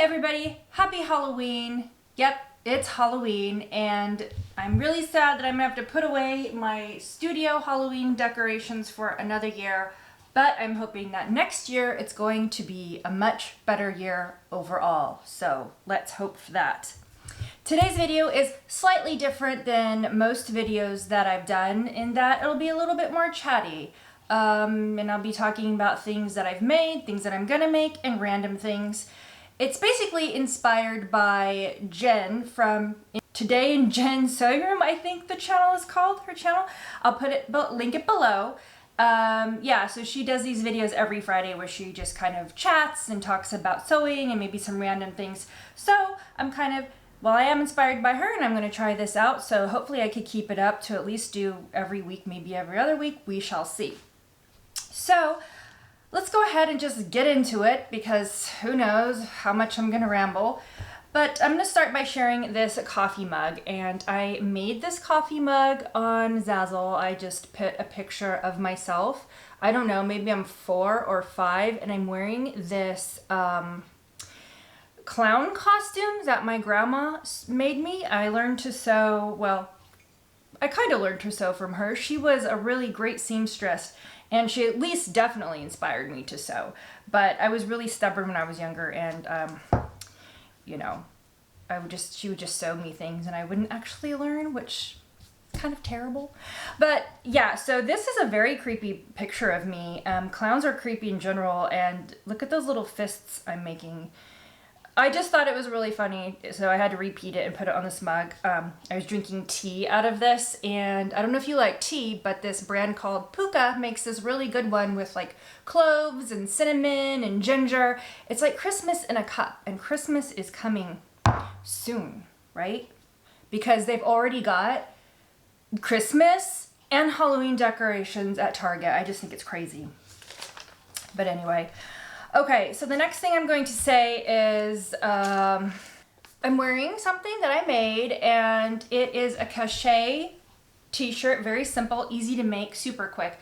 everybody, happy Halloween. Yep, it's Halloween and I'm really sad that I'm gonna have to put away my studio Halloween decorations for another year, but I'm hoping that next year it's going to be a much better year overall. So let's hope for that. Today's video is slightly different than most videos that I've done in that it'll be a little bit more chatty. And I'll be talking about things that I've made, things that I'm gonna make, and random things. It's basically inspired by Jen from Today in Jen's Sewing Room, I think the channel is called, her channel. I'll link it below. Yeah, so she does these videos every Friday where she just kind of chats and talks about sewing and maybe some random things. So I am inspired by her and I'm going to try this out. So hopefully I could keep it up to at least do every week, maybe every other week. We shall see. So let's go ahead and just get into it because who knows how much I'm going to ramble. But I'm going to start by sharing this coffee mug, and I made this coffee mug on Zazzle. I just put a picture of myself. I don't know, maybe I'm 4 or 5 and I'm wearing this clown costume that my grandma made me. I learned to sew, well, I kind of learned to sew from her. She was a really great seamstress and she at least definitely inspired me to sew. But I was really stubborn when I was younger and you know, she would just sew me things and I wouldn't actually learn, which is kind of terrible. But yeah, so this is a very creepy picture of me. Clowns are creepy in general, and look at those little fists I'm making. I just thought it was really funny, so I had to repeat it and put it on this mug. I was drinking tea out of this, and I don't know if you like tea, but this brand called Puka makes this really good one with like cloves and cinnamon and ginger. It's like Christmas in a cup, and Christmas is coming soon, right? Because they've already got Christmas and Halloween decorations at Target. I just think it's crazy. But anyway. Okay, so the next thing I'm going to say is I'm wearing something that I made, and it is a Cachet t-shirt, very simple, easy to make, super quick.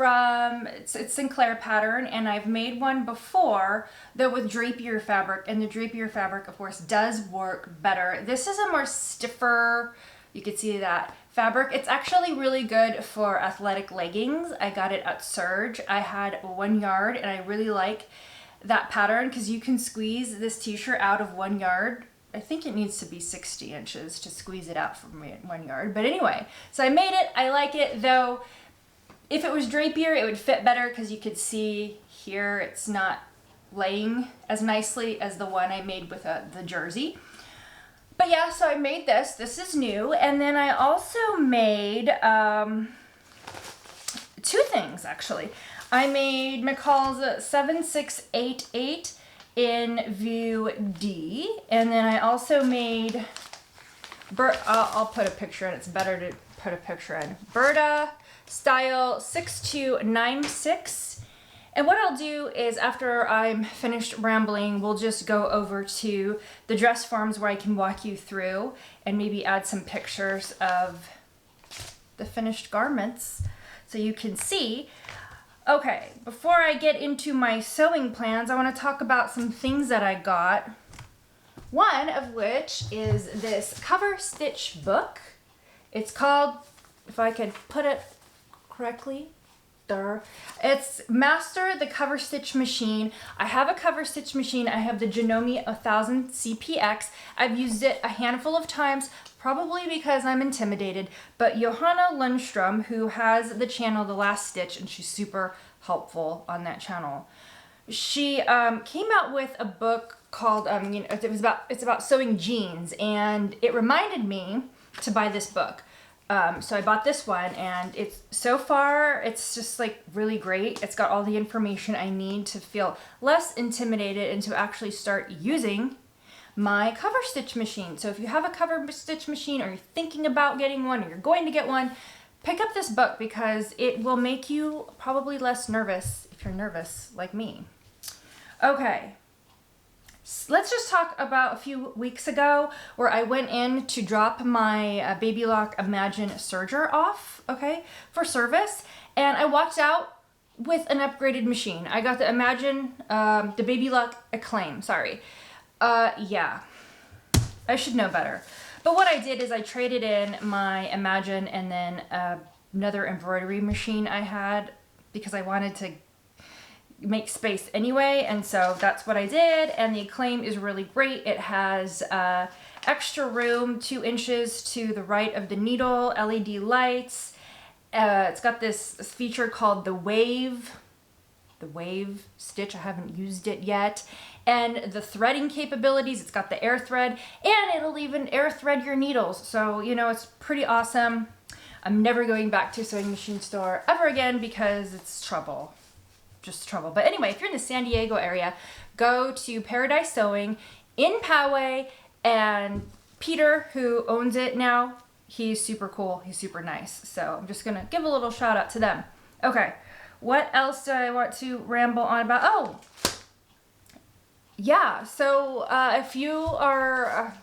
It's Sinclair pattern, and I've made one before though with drapier fabric, and the drapier fabric of course does work better. This is a more stiffer, you can see that fabric. It's actually really good for athletic leggings. I got it at Surge. I had 1 yard and I really like that pattern because you can squeeze this t-shirt out of 1 yard. I think it needs to be 60 inches to squeeze it out from 1 yard. But anyway, so I made it. I like it, though if it was drapier it would fit better because you could see here it's not laying as nicely as the one I made with the jersey. But yeah, so I made this. This is new. And then I also made 2 things, actually. I made McCall's 7688 in view D. And then I also made, I'll put a picture in. It's better to put a picture in. Berta style 6296. And what I'll do is after I'm finished rambling, we'll just go over to the dress forms where I can walk you through and maybe add some pictures of the finished garments so you can see. Okay, before I get into my sewing plans, I want to talk about some things that I got. One of which is this cover stitch book. It's called, if I could put it correctly, it's Master the Cover Stitch Machine. I have a cover stitch machine. I have the Janome 1000 CPX. I've used it a handful of times, probably because I'm intimidated, but Johanna Lundstrom, who has the channel The Last Stitch, and she's super helpful on that channel, she came out with a book called, it's about sewing jeans, and it reminded me to buy this book. So I bought this one, and so far it's just like really great. It's got all the information I need to feel less intimidated and to actually start using my cover stitch machine. So if you have a cover stitch machine, or you're thinking about getting one, or you're going to get one, pick up this book because it will make you probably less nervous if you're nervous like me. Okay. Let's just talk about a few weeks ago where I went in to drop my Baby Lock Imagine Serger off, okay, for service, and I walked out with an upgraded machine. I got the Imagine, the Baby Lock Acclaim, sorry. Yeah. I should know better. But what I did is I traded in my Imagine and then another embroidery machine I had because I wanted to make space anyway, and so that's what I did. And the Acclaim is really great. It has extra room, 2 inches to the right of the needle, LED lights. It's got this feature called the wave stitch. I haven't used it yet. And the threading capabilities, it's got the air thread, and it'll even air thread your needles. So, you know, it's pretty awesome. I'm never going back to a sewing machine store ever again because it's trouble. Just trouble. But anyway, if you're in the San Diego area, go to Paradise Sewing in Poway, and Peter, who owns it now, he's super cool. He's super nice. So I'm just gonna give a little shout out to them. Okay, what else do I want to ramble on about? Oh, yeah. So if you are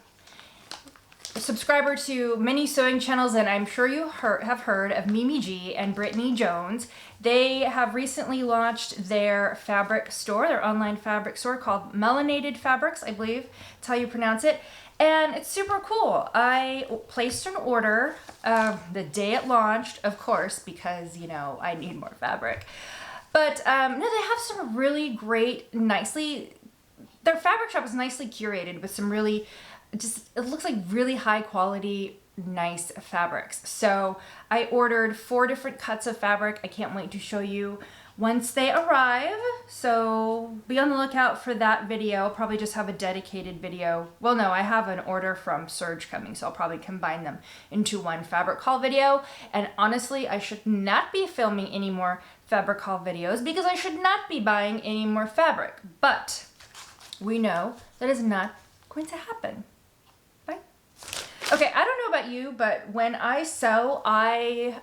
a subscriber to many sewing channels, and I'm sure you have heard of Mimi G and Brittany Jones, they have recently launched their fabric store, their online fabric store called Melanated Fabrics, I believe that's how you pronounce it. And it's super cool. I placed an order the day it launched, of course, because, you know, I need more fabric. But no, they have some really great, their fabric shop is nicely curated with some really, it looks like really high quality, nice fabrics. So I ordered 4 different cuts of fabric. I can't wait to show you once they arrive. So be on the lookout for that video. I'll probably just have a dedicated video. Well, no, I have an order from Serge coming, so I'll probably combine them into one fabric haul video. And honestly, I should not be filming any more fabric haul videos because I should not be buying any more fabric. But we know that is not going to happen. Okay, I don't know about you, but when I sew, I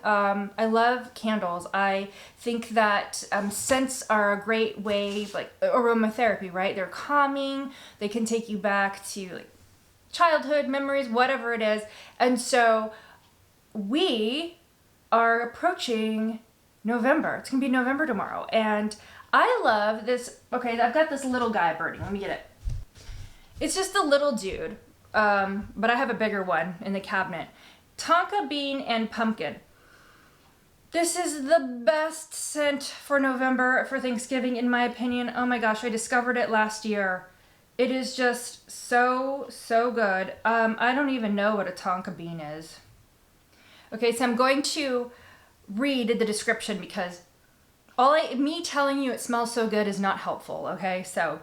love candles. I think that scents are a great way, like aromatherapy, right? They're calming. They can take you back to like childhood memories, whatever it is. And so we are approaching November. It's gonna be November tomorrow, and I love this. Okay, I've got this little guy burning. Let me get it. It's just a little dude. But I have a bigger one in the cabinet. Tonka bean and pumpkin. This is the best scent for November, for Thanksgiving, in my opinion. Oh my gosh, I discovered it last year. It is just so, so good. I don't even know what a tonka bean is. Okay, so I'm going to read the description because me telling you it smells so good is not helpful, okay? So,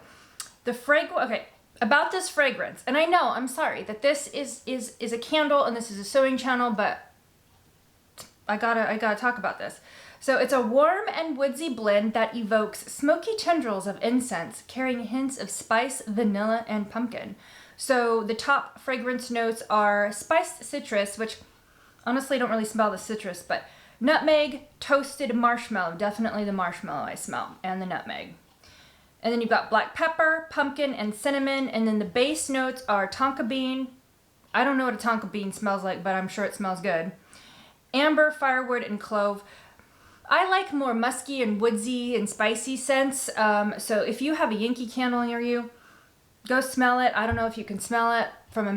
about this fragrance, and I know, I'm sorry, that this is a candle and this is a sewing channel, but I gotta talk about this. So it's a warm and woodsy blend that evokes smoky tendrils of incense, carrying hints of spice, vanilla, and pumpkin. So the top fragrance notes are spiced citrus, which honestly I don't really smell the citrus, but nutmeg, toasted marshmallow, definitely the marshmallow I smell, and the nutmeg. And then you've got black pepper, pumpkin, and cinnamon. And then the base notes are tonka bean. I don't know what a tonka bean smells like, but I'm sure it smells good. Amber, firewood, and clove. I like more musky and woodsy and spicy scents. So if you have a Yankee candle near you, go smell it. I don't know if you can smell it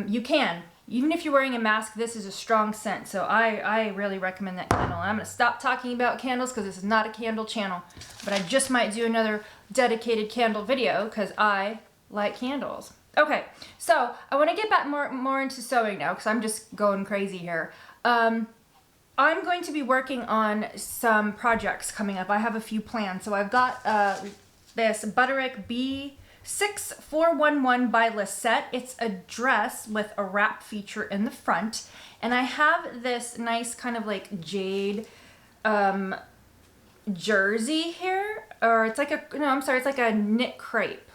you can. Even if you're wearing a mask, this is a strong scent. So I really recommend that candle. I'm going to stop talking about candles because this is not a candle channel. But I just might do another dedicated candle video because I like candles. Okay, so I want to get back more into sewing now because I'm just going crazy here. I'm going to be working on some projects coming up. I have a few plans. So I've got this Butterick B6411 by Lisette. It's a dress with a wrap feature in the front. And I have this nice kind of jade jersey here. Or it's like it's like a knit crepe.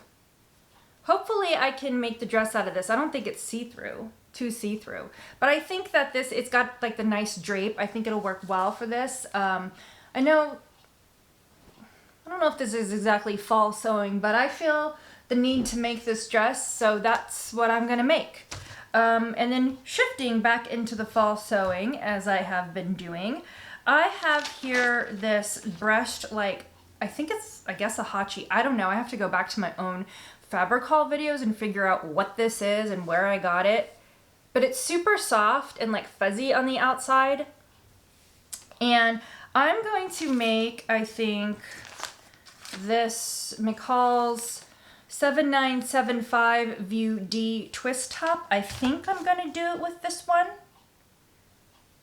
Hopefully I can make the dress out of this. I don't think it's too see-through. But I think that it's got the nice drape. I think it'll work well for this. I don't know if this is exactly fall sewing, but I feel the need to make this dress, so that's what I'm gonna make. And then shifting back into the fall sewing, as I have been doing, I have here this brushed, I guess a hachi. I don't know. I have to go back to my own fabric haul videos and figure out what this is and where I got it. But it's super soft and like fuzzy on the outside. And I'm going to make, I think, this McCall's 7975 View D twist top. I think I'm gonna do it with this one.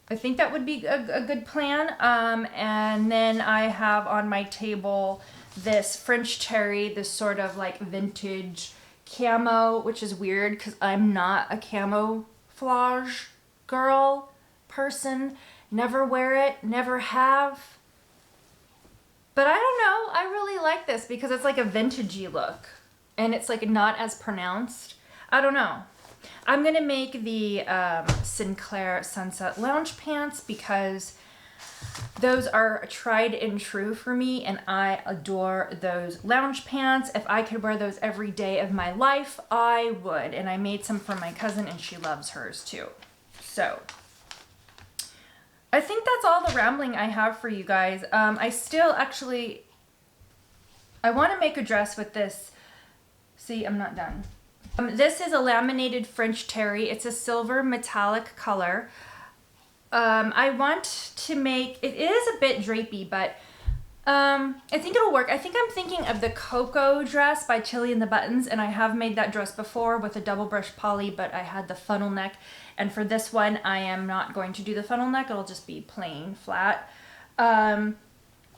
I think that would be a good plan. And then I have on my table this French Terry, this sort of like vintage camo, which is weird because I'm not a camouflage girl person. Never wear it, never have. But I don't know, I really like this because it's like a vintagey look and it's like not as pronounced. I don't know. I'm gonna make the Sinclair Sunset Lounge pants because those are tried and true for me and I adore those lounge pants. If I could wear those every day of my life, I would. And I made some for my cousin and she loves hers too. So I think that's all the rambling I have for you guys. I still actually, I want to make a dress with this. See, I'm not done. This is a laminated French Terry. It's a silver metallic color. I want to make, it is a bit drapey, but I think it'll work. I think I'm thinking of the Cocoa dress by Chili and the Buttons, and I have made that dress before with a double brush poly, but I had the funnel neck. And for this one, I am not going to do the funnel neck. It'll just be plain flat.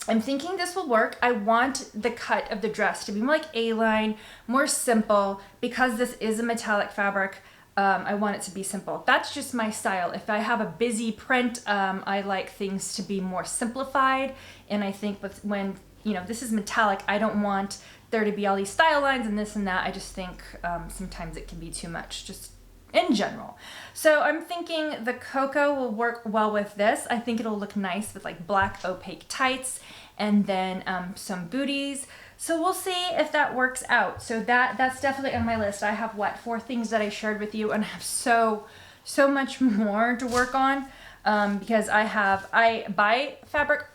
I'm thinking this will work. I want the cut of the dress to be more like A-line, more simple. Because this is a metallic fabric, I want it to be simple. That's just my style. If I have a busy print, I like things to be more simplified. And I think when, you know, this is metallic, I don't want there to be all these style lines and this and that. I just think sometimes it can be too much, just in general. So I'm thinking the Cocoa will work well with this. I think it'll look nice with like black opaque tights and then some booties. So we'll see if that works out. So that's definitely on my list. I have what, 4 things that I shared with you, and I have so much more to work on because I buy fabric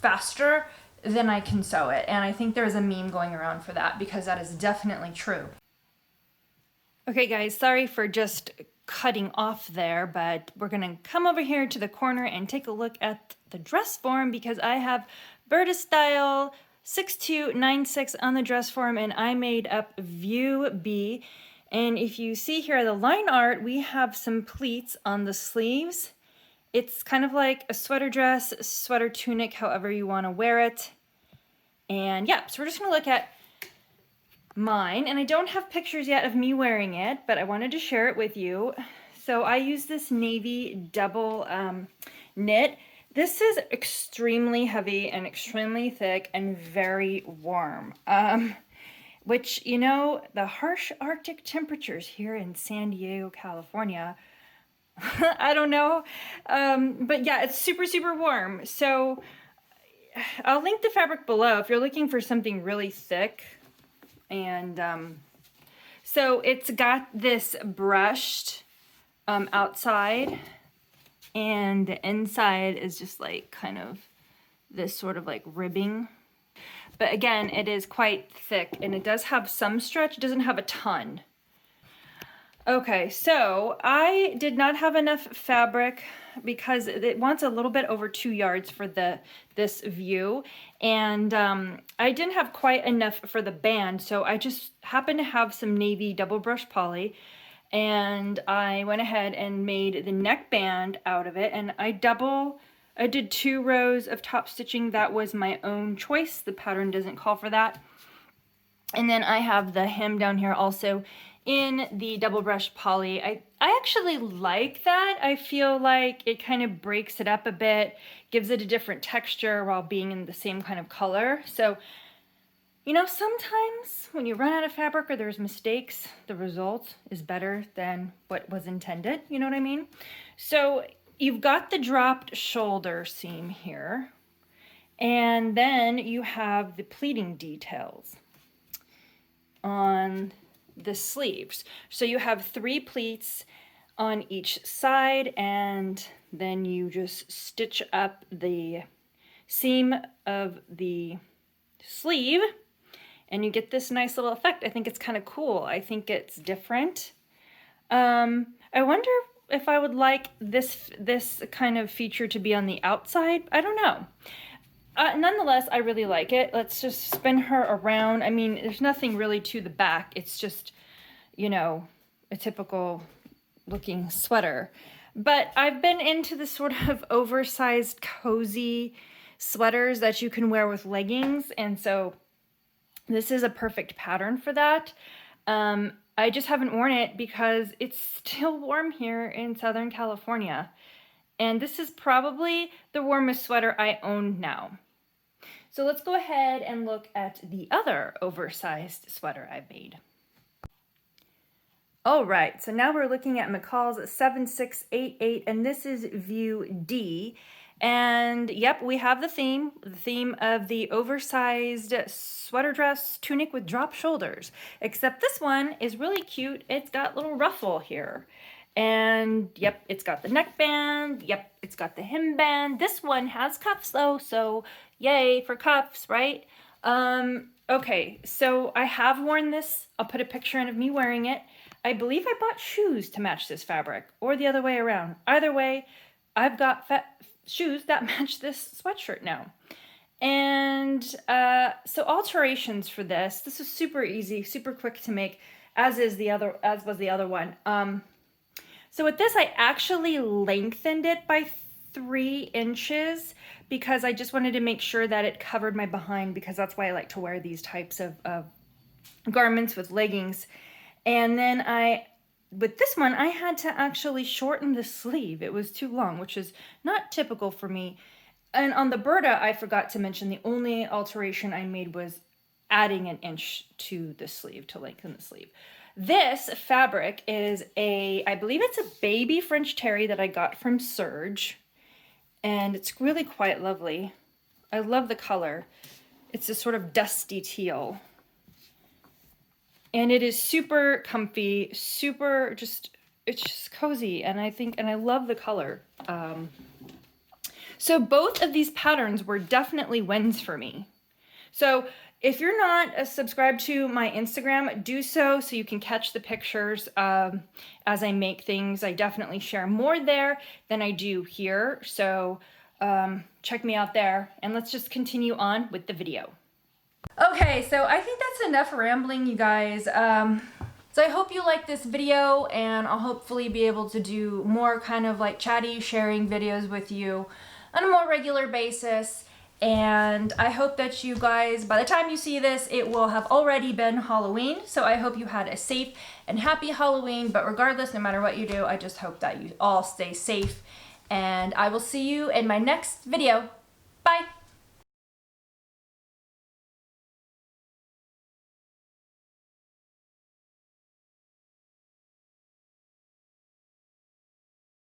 faster than I can sew it. And I think there's a meme going around for that because that is definitely true. Okay guys, sorry for just cutting off there, but we're gonna come over here to the corner and take a look at the dress form because I have Berta Style 6296 on the dress form and I made up View B. And if you see here the line art, we have some pleats on the sleeves. It's kind of like a sweater dress, sweater tunic, however you want to wear it. And yeah, so we're just gonna look at mine, and I don't have pictures yet of me wearing it, but I wanted to share it with you. So I use this navy double knit. This is extremely heavy and extremely thick and very warm, which, you know, the harsh Arctic temperatures here in San Diego, California, I don't know, but yeah, it's super warm. So I'll link the fabric below if you're looking for something really thick. And so it's got this brushed outside, and the inside is just like kind of this sort of like ribbing. But again, it is quite thick and it does have some stretch. It doesn't have a ton. Okay, so I did not have enough fabric because it wants a little bit over 2 yards for this view, and I didn't have quite enough for the band, so I just happened to have some navy double brush poly, and I went ahead and made the neck band out of it, and I did 2 rows of top stitching. That was my own choice. The pattern doesn't call for that. And then I have the hem down here also in the double brush poly. I actually like that. I feel like it kind of breaks it up a bit, gives it a different texture while being in the same kind of color. So, you know, sometimes when you run out of fabric or there's mistakes, the result is better than what was intended. You know what I mean? So you've got the dropped shoulder seam here, and then you have the pleating details on the sleeves. So you have 3 pleats on each side, and then you just stitch up the seam of the sleeve, and you get this nice little effect. I think it's kind of cool. I think it's different. I wonder if I would like this kind of feature to be on the outside. I don't know. Nonetheless, I really like it. Let's just spin her around. I mean, there's nothing really to the back. It's just, you know, a typical looking sweater. But I've been into the sort of oversized, cozy sweaters that you can wear with leggings. And so this is a perfect pattern for that. I just haven't worn it because it's still warm here in Southern California. And this is probably the warmest sweater I own now. So let's go ahead and look at the other oversized sweater I made. All right, so now we're looking at McCall's 7688, and this is view D. And yep, we have the theme of the oversized sweater dress tunic with drop shoulders, except this one is really cute. It's got a little ruffle here. And yep, it's got the neckband. Yep, it's got the hem band. This one has cuffs though, so yay for cuffs, right? Okay, so I have worn this. I'll put a picture in of me wearing it. I believe I bought shoes to match this fabric, or the other way around. Either way, I've got shoes that match this sweatshirt now. And so alterations for this. This is super easy, super quick to make, as was the other one. So with this, I actually lengthened it by 3 inches because I just wanted to make sure that it covered my behind, because that's why I like to wear these types of garments with leggings. And then with this one, I had to actually shorten the sleeve. It was too long, which is not typical for me. And on the Berta, I forgot to mention the only alteration I made was adding an inch to the sleeve to lengthen the sleeve. This fabric is I believe it's a baby French terry that I got from Serge. And it's really quite lovely. I love the color. It's a sort of dusty teal. And it is super comfy, super it's just cozy. And I love the color. So both of these patterns were definitely wins for me. So if you're not subscribed to my Instagram, do so you can catch the pictures as I make things. I definitely share more there than I do here. So check me out there, and let's just continue on with the video. Okay, so I think that's enough rambling, you guys. So I hope you like this video, and I'll hopefully be able to do more kind of like chatty sharing videos with you on a more regular basis. And I hope that you guys, by the time you see this, it will have already been Halloween. So I hope you had a safe and happy Halloween. But regardless, no matter what you do, I just hope that you all stay safe. And I will see you in my next video. Bye.